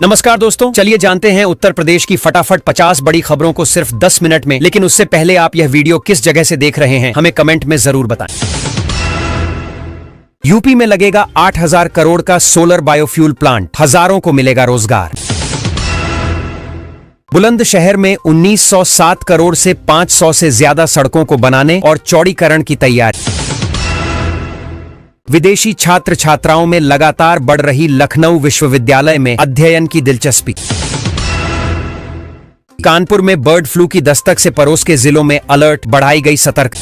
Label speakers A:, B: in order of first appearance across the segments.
A: नमस्कार दोस्तों, चलिए जानते हैं उत्तर प्रदेश की फटाफट 50 बड़ी खबरों को सिर्फ 10 मिनट में। लेकिन उससे पहले आप यह वीडियो किस जगह से देख रहे हैं हमें कमेंट में जरूर बताएं। यूपी में लगेगा 8000 करोड़ का सोलर बायोफ्यूल प्लांट, हजारों को मिलेगा रोजगार। बुलंदशहर में 1907 करोड़ से 500 से ज्यादा सड़कों को बनाने और चौड़ीकरण की तैयारी। विदेशी छात्र छात्राओं में लगातार बढ़ रही लखनऊ विश्वविद्यालय में अध्ययन की दिलचस्पी। कानपुर में बर्ड फ्लू की दस्तक से पड़ोस के जिलों में अलर्ट, बढ़ाई गई सतर्क।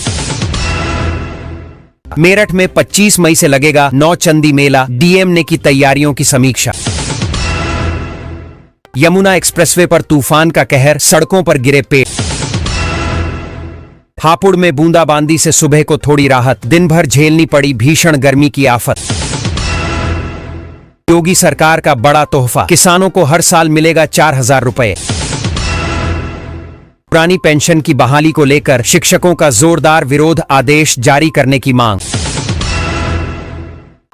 A: मेरठ में 25 मई से लगेगा नौचंदी मेला, डीएम ने की तैयारियों की समीक्षा। यमुना एक्सप्रेसवे पर तूफान का कहर, सड़कों पर गिरे पेड़। हापुड़ में बूंदाबांदी से सुबह को थोड़ी राहत, दिन भर झेलनी पड़ी भीषण गर्मी की आफत। योगी सरकार का बड़ा तोहफा, किसानों को हर साल मिलेगा 4000 रुपए। पुरानी पेंशन की बहाली को लेकर शिक्षकों का जोरदार विरोध, आदेश जारी करने की मांग।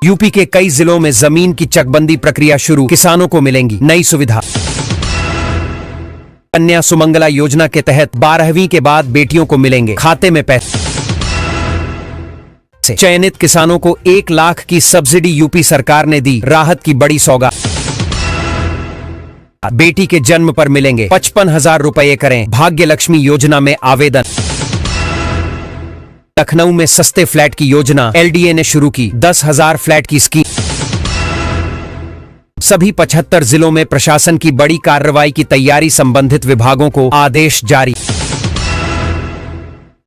A: यूपी के कई जिलों में जमीन की चकबंदी प्रक्रिया शुरू, किसानों को मिलेंगी नई सुविधा। कन्या सुमंगला योजना के तहत 12वीं के बाद बेटियों को मिलेंगे खाते में पैसे। चयनित किसानों को 1 लाख की सब्सिडी यूपी सरकार ने दी, राहत की बड़ी सौगात। बेटी के जन्म पर मिलेंगे 55,000 रुपए, करें भाग्य लक्ष्मी योजना में आवेदन। लखनऊ में सस्ते फ्लैट की योजना एलडीए ने शुरू की, 10,000 फ्लैट की स्कीम। सभी 75 जिलों में प्रशासन की बड़ी कार्रवाई की तैयारी, संबंधित विभागों को आदेश जारी।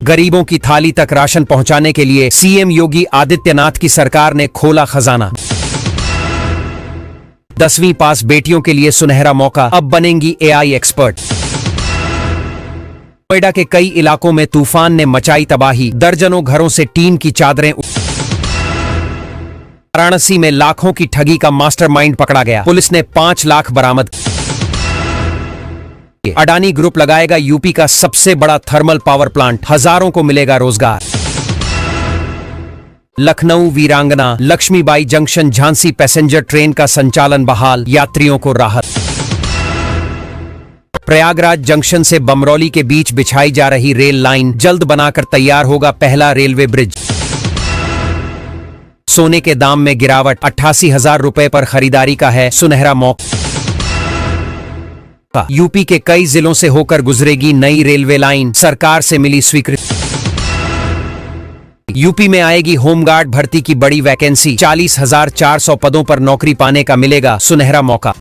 A: गरीबों की थाली तक राशन पहुंचाने के लिए सीएम योगी आदित्यनाथ की सरकार ने खोला खजाना। 10वीं पास बेटियों के लिए सुनहरा मौका, अब बनेंगी एआई एक्सपर्ट। नोएडा के कई इलाकों में तूफान ने मचाई तबाही, दर्जनों घरों से टीन की चादरें। वाराणसी में लाखों की ठगी का मास्टरमाइंड पकड़ा गया, पुलिस ने 5 लाख बरामद। अडानी ग्रुप लगाएगा यूपी का सबसे बड़ा थर्मल पावर प्लांट, हजारों को मिलेगा रोजगार। Lucknow Veerangana Lakshmibai junction Jhansi passenger train का संचालन बहाल, यात्रियों को राहत। प्रयागराज जंक्शन से बमरौली के बीच बिछाई जा रही रेल लाइन, जल्द बनाकर तैयार होगा पहला रेलवे ब्रिज। सोने के दाम में गिरावट, 88,000 रुपए पर खरीदारी का है सुनहरा मौका। यूपी के कई जिलों से होकर गुजरेगी नई रेलवे लाइन, सरकार से मिली स्वीकृति। यूपी में आएगी होमगार्ड भर्ती की बड़ी वैकेंसी, 40,400 पदों पर नौकरी पाने का मिलेगा सुनहरा मौका।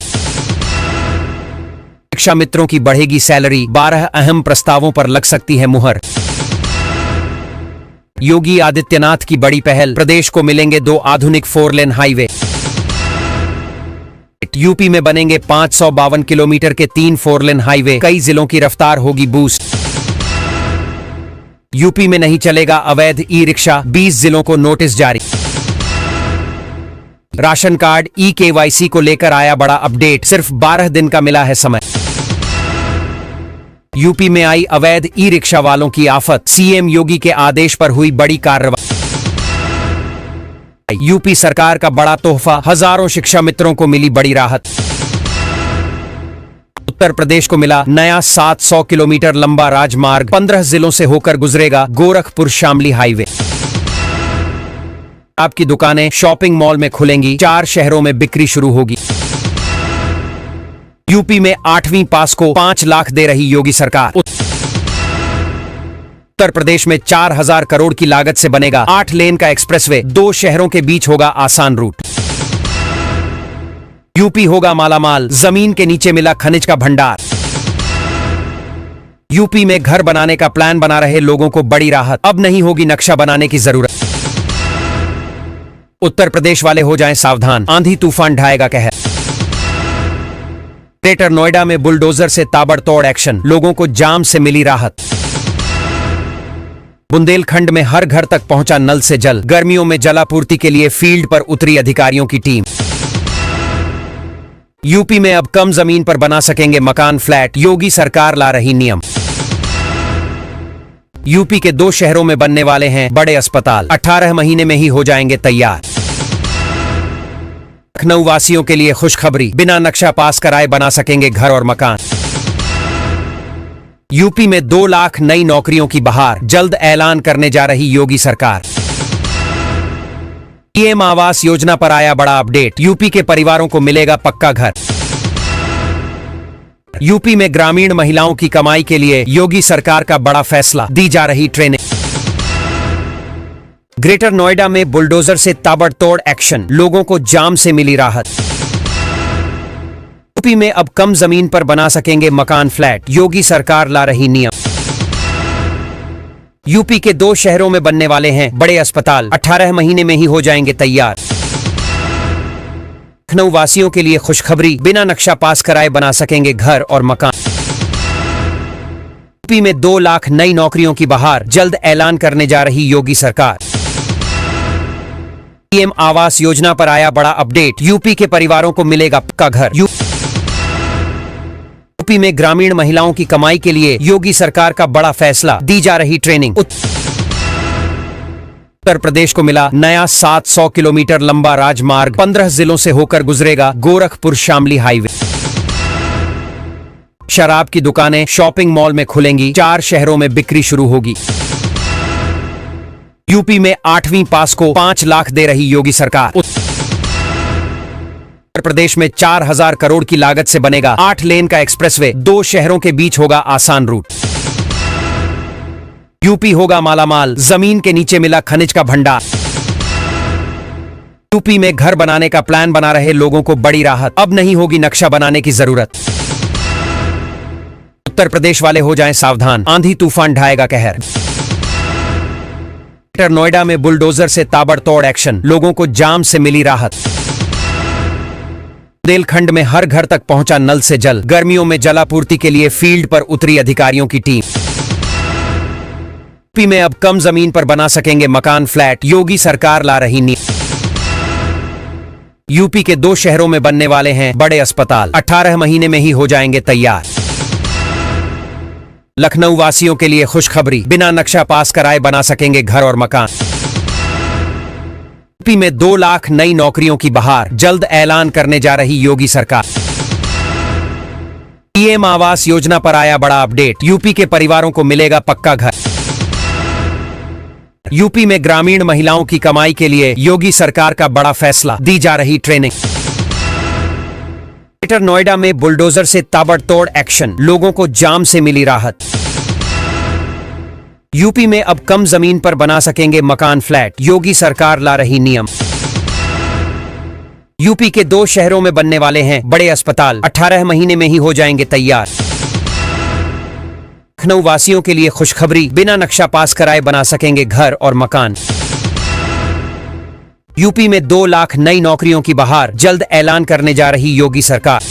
A: शिक्षा मित्रों की बढ़ेगी सैलरी, 12 अहम प्रस्तावों पर लग सकती है मुहर। योगी आदित्यनाथ की बड़ी पहल, प्रदेश को मिलेंगे 2 आधुनिक 4 लेन हाईवे। यूपी में बनेंगे 552 किलोमीटर के 3 4 लेन हाईवे, कई जिलों की रफ्तार होगी बूस्ट। यूपी में नहीं चलेगा अवैध ई रिक्शा, 20 जिलों को नोटिस जारी। राशन कार्ड ई केवाईसी को लेकर आया बड़ा अपडेट, सिर्फ 12 दिन का मिला है समय। यूपी में आई अवैध ई रिक्शा वालों की आफत, सीएम योगी के आदेश पर हुई बड़ी कार्रवाई। यूपी सरकार का बड़ा तोहफा, हजारों शिक्षा मित्रों को मिली बड़ी राहत। उत्तर प्रदेश को मिला नया 700 किलोमीटर लंबा राजमार्ग, 15 जिलों से होकर गुजरेगा गोरखपुर शामली हाईवे। आपकी दुकानें शॉपिंग मॉल में खुलेंगी, 4 शहरों में बिक्री शुरू होगी। यूपी में 8वीं पास को 5 लाख दे रही योगी सरकार। उत्तर प्रदेश में 4000 करोड़ की लागत से बनेगा 8 लेन का एक्सप्रेसवे, 2 शहरों के बीच होगा आसान रूट। यूपी होगा मालामाल, जमीन के नीचे मिला खनिज का भंडार। यूपी में घर बनाने का प्लान बना रहे लोगों को बड़ी राहत, अब नहीं होगी नक्शा बनाने की जरूरत। उत्तर प्रदेश वाले हो जाएं सावधान, आंधी तूफान ढाएगा कहर। ग्रेटर नोएडा में बुलडोजर से ताबड़तोड़ एक्शन, लोगों को जाम से मिली राहत। बुंदेलखंड में हर घर तक पहुंचा नल से जल, गर्मियों में जलापूर्ति के लिए फील्ड पर उतरी अधिकारियों की टीम। यूपी में अब कम जमीन पर बना सकेंगे मकान फ्लैट, योगी सरकार ला रही नियम। यूपी के 2 शहरों में बनने वाले हैं बड़े अस्पताल, 18 महीने में ही हो जाएंगे तैयार। लखनऊ वासियों के लिए खुशखबरी, बिना नक्शा पास कराए बना सकेंगे घर और मकान। यूपी में 2 लाख नई नौकरियों की बहार, जल्द ऐलान करने जा रही योगी सरकार। पीएम आवास योजना पर आया बड़ा अपडेट, यूपी के परिवारों को मिलेगा पक्का घर। यूपी में ग्रामीण महिलाओं की कमाई के लिए योगी सरकार का बड़ा फैसला, दी जा रही ट्रेनिंग। ग्रेटर नोएडा में बुलडोजर से ताबड़तोड़ एक्शन, लोगों को जाम से मिली राहत। यूपी में अब कम जमीन पर बना सकेंगे मकान फ्लैट, योगी सरकार ला रही नियम। यूपी के 2 शहरों में बनने वाले हैं बड़े अस्पताल, 18 महीने में ही हो जाएंगे तैयार। लखनऊ वासियों के लिए खुशखबरी, बिना नक्शा पास कराए बना सकेंगे घर और मकान। यूपी में 2 लाख नई नौकरियों की बहार, जल्द ऐलान करने जा रही योगी सरकार। पीएम आवास योजना पर आया बड़ा अपडेट, यूपी के परिवारों को मिलेगा पक्का घर। यूपी में ग्रामीण महिलाओं की कमाई के लिए योगी सरकार का बड़ा फैसला, दी जा रही ट्रेनिंग। उत्तर प्रदेश को मिला नया 700 किलोमीटर लंबा राजमार्ग, 15 जिलों से होकर गुजरेगा गोरखपुर शामली हाईवे। शराब की दुकानें शॉपिंग मॉल में खुलेंगी, 4 शहरों में बिक्री शुरू होगी। यूपी में 8वीं पास को 5 लाख दे रही योगी सरकार। उत्तर प्रदेश में 4000 करोड़ की लागत से बनेगा 8 लेन का एक्सप्रेसवे, 2 शहरों के बीच होगा आसान रूट। यूपी होगा मालामाल, जमीन के नीचे मिला खनिज का भंडार। यूपी में घर बनाने का प्लान बना रहे लोगों को बड़ी राहत, अब नहीं होगी नक्शा बनाने की जरूरत। उत्तर प्रदेश वाले हो जाएं सावधान, आंधी तूफान ढाएगा कहर। ग्रेटर नोएडा में बुलडोजर से ताबड़तोड़ एक्शन, लोगों को जाम से मिली राहत। बुंदेलखंड में हर घर तक पहुंचा नल से जल, गर्मियों में जलापूर्ति के लिए फील्ड पर उतरी अधिकारियों की टीम। यूपी में अब कम जमीन पर बना सकेंगे मकान फ्लैट, योगी सरकार ला रही नियम। यूपी के 2 शहरों में बनने वाले हैं बड़े अस्पताल, 18 महीने में ही हो जाएंगे तैयार। लखनऊ वासियों के लिए खुशखबरी, बिना नक्शा पास कराए बना सकेंगे घर और मकान। यूपी में 2 लाख नई नौकरियों की बहार, जल्द ऐलान करने जा रही योगी सरकार। पीएम आवास योजना पर आया बड़ा अपडेट, यूपी के परिवारों को मिलेगा पक्का घर। यूपी में ग्रामीण महिलाओं की कमाई के लिए योगी सरकार का बड़ा फैसला, दी जा रही ट्रेनिंग। ग्रेटर नोएडा में बुलडोजर से ताबड़तोड़ एक्शन, लोगों को जाम से मिली राहत। यूपी में अब कम जमीन पर बना सकेंगे मकान फ्लैट, योगी सरकार ला रही नियम। यूपी के 2 शहरों में बनने वाले हैं बड़े अस्पताल, 18 महीने में ही हो जाएंगे तैयार। लखनऊ वासियों के लिए खुशखबरी, बिना नक्शा पास कराए बना सकेंगे घर और मकान। यूपी में 2 लाख नई नौकरियों की बहार, जल्द ऐलान करने जा रही योगी सरकार।